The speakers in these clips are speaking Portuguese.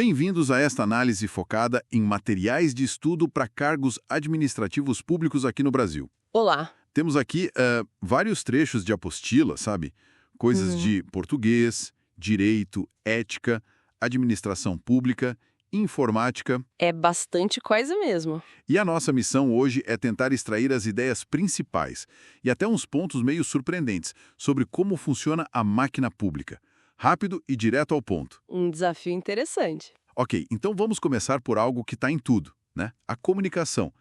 Bem-vindos a esta análise focada em materiais de estudo para cargos administrativos públicos aqui no Brasil. Olá. Temos aqui vários trechos de apostila, sabe? Coisas de português, direito, ética, administração pública, informática. É bastante coisa mesmo. E a nossa missão hoje é tentar extrair as ideias principais e até uns pontos meio surpreendentes sobre como funciona a máquina pública. Rápido e direto ao ponto. Um desafio interessante. Ok, então vamos começar por algo que está em tudo, né? A comunicação.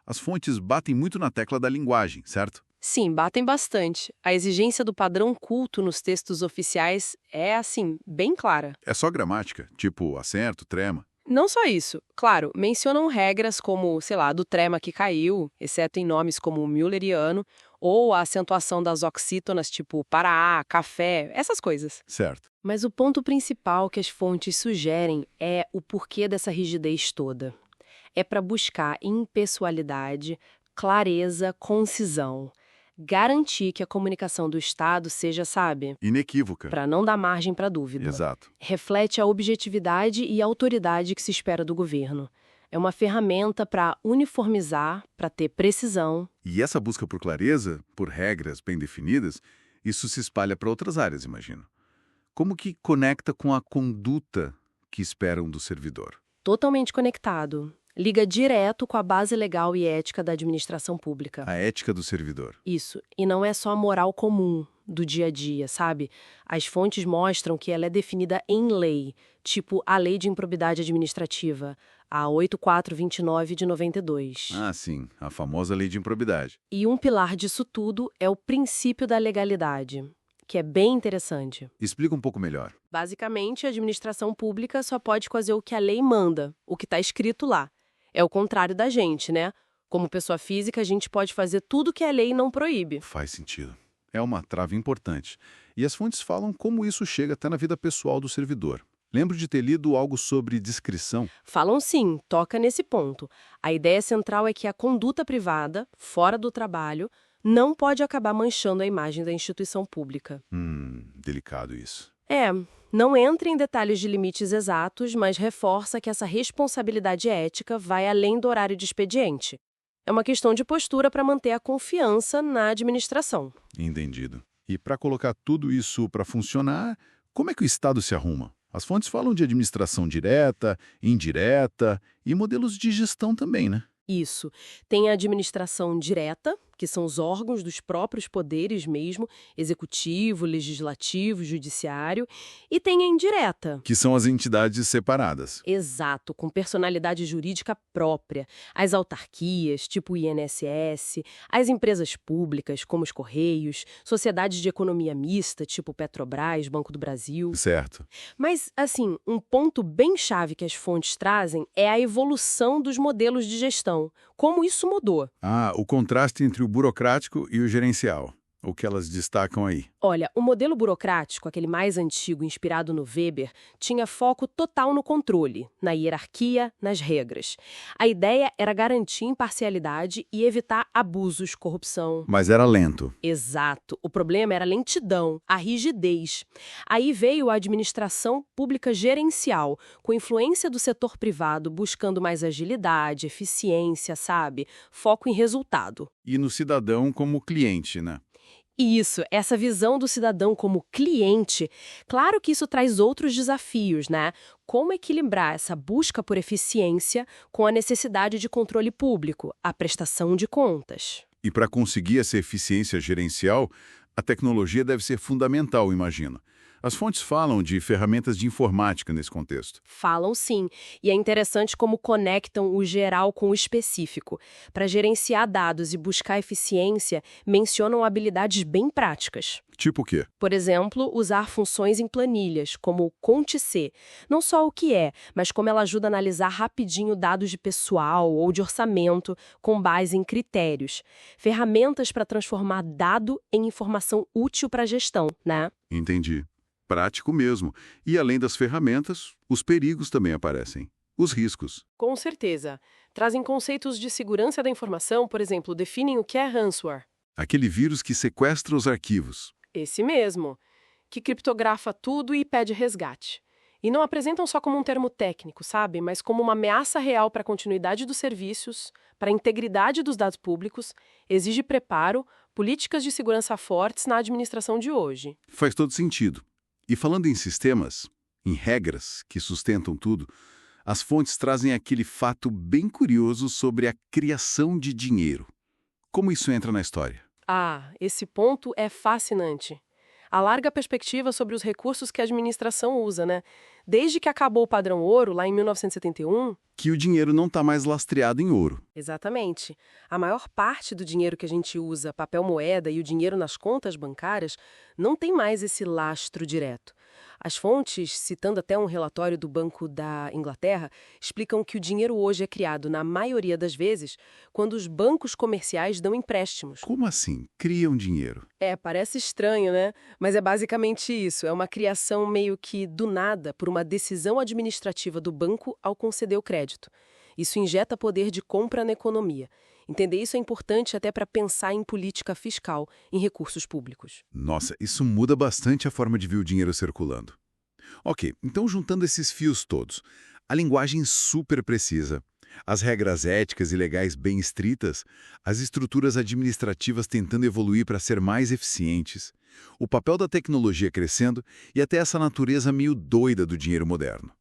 As fontes batem muito na tecla da linguagem, certo? Sim, batem bastante. A exigência do padrão culto nos textos oficiais é, assim, bem clara. É só gramática, tipo acento, trema. Não só isso. Claro, mencionam regras como, sei lá, do trema que caiu, exceto em nomes como mülleriano, ou a acentuação das oxítonas, tipo para, café, essas coisas. Certo. Mas o ponto principal que as fontes sugerem é o porquê dessa rigidez toda. É para buscar impessoalidade, clareza, concisão. Garantir que a comunicação do Estado seja, sabe, Inequívoca. para não dar margem para dúvida. Exato. Reflete a objetividade e autoridade que se espera do governo. É uma ferramenta para uniformizar, para ter precisão. E essa busca por clareza, por regras bem definidas, isso se espalha para outras áreas, imagino. Como que conecta com a conduta que esperam do servidor? Totalmente conectado. Liga direto com a base legal e ética da administração pública. A ética do servidor. Isso. E não é só a moral comum do dia a dia, sabe? As fontes mostram que ela é definida em lei, tipo a Lei de Improbidade Administrativa, a 8429 de 92. Ah, sim, a famosa lei de improbidade. E um pilar disso tudo é o princípio da legalidade, que é bem interessante. Explica um pouco melhor. Basicamente, a administração pública só pode fazer o que a lei manda, o que está escrito lá. É o contrário da gente, né? Como pessoa física, a gente pode fazer tudo que a lei não proíbe. Faz sentido. É uma trava importante. E as fontes falam como isso chega até na vida pessoal do servidor. Lembro de ter lido algo sobre discrição. Falam sim, toca nesse ponto. A ideia central é que a conduta privada, fora do trabalho, não pode acabar manchando a imagem da instituição pública. Delicado isso. Não entra em detalhes de limites exatos, mas reforça que essa responsabilidade ética vai além do horário de expediente. É uma questão de postura para manter a confiança na administração. Entendido. E para colocar tudo isso para funcionar, como é que o Estado se arruma? As fontes falam de administração direta, indireta e modelos de gestão também, né? Isso. Tem a administração direta, que são os órgãos dos próprios poderes mesmo, executivo, legislativo, judiciário, e tem a indireta. Que são as entidades separadas. Exato, com personalidade jurídica própria. As autarquias, tipo o INSS, as empresas públicas, como os Correios, sociedades de economia mista, tipo Petrobras, Banco do Brasil. Certo. Mas, assim, um ponto bem chave que as fontes trazem é a evolução dos modelos de gestão. Como isso mudou? O contraste entre o burocrático e o gerencial. O que elas destacam aí? Olha, o modelo burocrático, aquele mais antigo, inspirado no Weber, tinha foco total no controle, na hierarquia, nas regras. A ideia era garantir imparcialidade e evitar abusos, corrupção. Mas era lento. Exato. O problema era a lentidão, a rigidez. Aí veio a administração pública gerencial, com influência do setor privado, buscando mais agilidade, eficiência, sabe? Foco em resultado. E no cidadão como cliente, né? Isso, essa visão do cidadão como cliente, claro que isso traz outros desafios, né? Como equilibrar essa busca por eficiência com a necessidade de controle público, a prestação de contas. E para conseguir essa eficiência gerencial, a tecnologia deve ser fundamental, imagino. As fontes falam de ferramentas de informática nesse contexto. Falam sim, e é interessante como conectam o geral com o específico. Para gerenciar dados e buscar eficiência, mencionam habilidades bem práticas. Tipo o quê? Por exemplo, usar funções em planilhas, como o Conte-C. Não só o que é, mas como ela ajuda a analisar rapidinho dados de pessoal ou de orçamento com base em critérios. Ferramentas para transformar dado em informação útil para a gestão, né? Entendi. Prático mesmo. E além das ferramentas, os perigos também aparecem. Os riscos. Com certeza. Trazem conceitos de segurança da informação, por exemplo, definem o que é ransomware. Aquele vírus que sequestra os arquivos. Esse mesmo, que criptografa tudo e pede resgate. E não apresentam só como um termo técnico, sabe? Mas como uma ameaça real para a continuidade dos serviços, para a integridade dos dados públicos, exige preparo, políticas de segurança fortes na administração de hoje. Faz todo sentido. E falando em sistemas, em regras que sustentam tudo, as fontes trazem aquele fato bem curioso sobre a criação de dinheiro. Como isso entra na história? Ah, esse ponto é fascinante. Alarga a perspectiva sobre os recursos que a administração usa, né? Desde que acabou o padrão ouro, lá em 1971. Que o dinheiro não está mais lastreado em ouro. Exatamente. A maior parte do dinheiro que a gente usa, papel moeda e o dinheiro nas contas bancárias, não tem mais esse lastro direto. As fontes, citando até um relatório do Banco da Inglaterra, explicam que o dinheiro hoje é criado, na maioria das vezes, quando os bancos comerciais dão empréstimos. Como assim? Criam dinheiro? Parece estranho, né? Mas é basicamente isso. É uma criação meio que do nada por uma decisão administrativa do banco ao conceder o crédito. Isso injeta poder de compra na economia. Entender isso é importante até para pensar em política fiscal, em recursos públicos. Nossa, isso muda bastante a forma de ver o dinheiro circulando. Ok, então juntando esses fios todos, a linguagem super precisa, as regras éticas e legais bem estritas, as estruturas administrativas tentando evoluir para ser mais eficientes, o papel da tecnologia crescendo e até essa natureza meio doida do dinheiro moderno.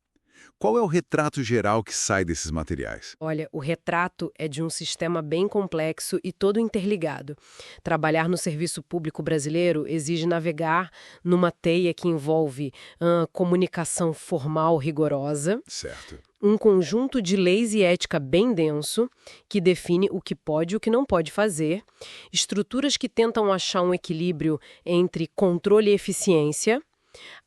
Qual é o retrato geral que sai desses materiais? Olha, o retrato é de um sistema bem complexo e todo interligado. Trabalhar no serviço público brasileiro exige navegar numa teia que envolve comunicação formal rigorosa, Certo. um conjunto de leis e ética bem denso, que define o que pode e o que não pode fazer, estruturas que tentam achar um equilíbrio entre controle e eficiência,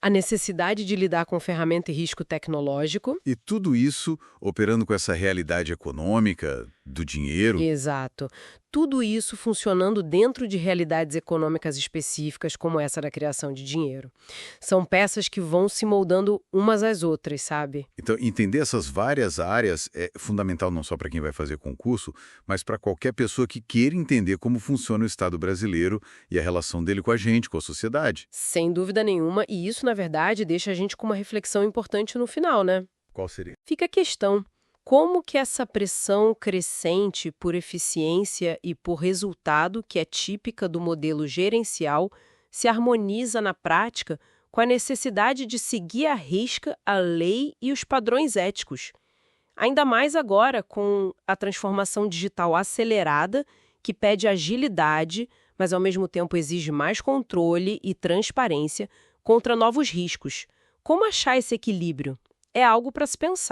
a necessidade de lidar com ferramenta e risco tecnológico. E tudo isso operando com essa realidade econômica, do dinheiro. Exato. Tudo isso funcionando dentro de realidades econômicas específicas, como essa da criação de dinheiro. São peças que vão se moldando umas às outras, sabe? Então, entender essas várias áreas é fundamental não só para quem vai fazer concurso, mas para qualquer pessoa que queira entender como funciona o Estado brasileiro e a relação dele com a gente, com a sociedade. Sem dúvida nenhuma, e isso, na verdade, deixa a gente com uma reflexão importante no final, né? Qual seria? Fica a questão. Como que essa pressão crescente por eficiência e por resultado, que é típica do modelo gerencial, se harmoniza na prática com a necessidade de seguir à risca a lei e os padrões éticos? Ainda mais agora com a transformação digital acelerada, que pede agilidade, mas ao mesmo tempo exige mais controle e transparência contra novos riscos. Como achar esse equilíbrio? É algo para se pensar.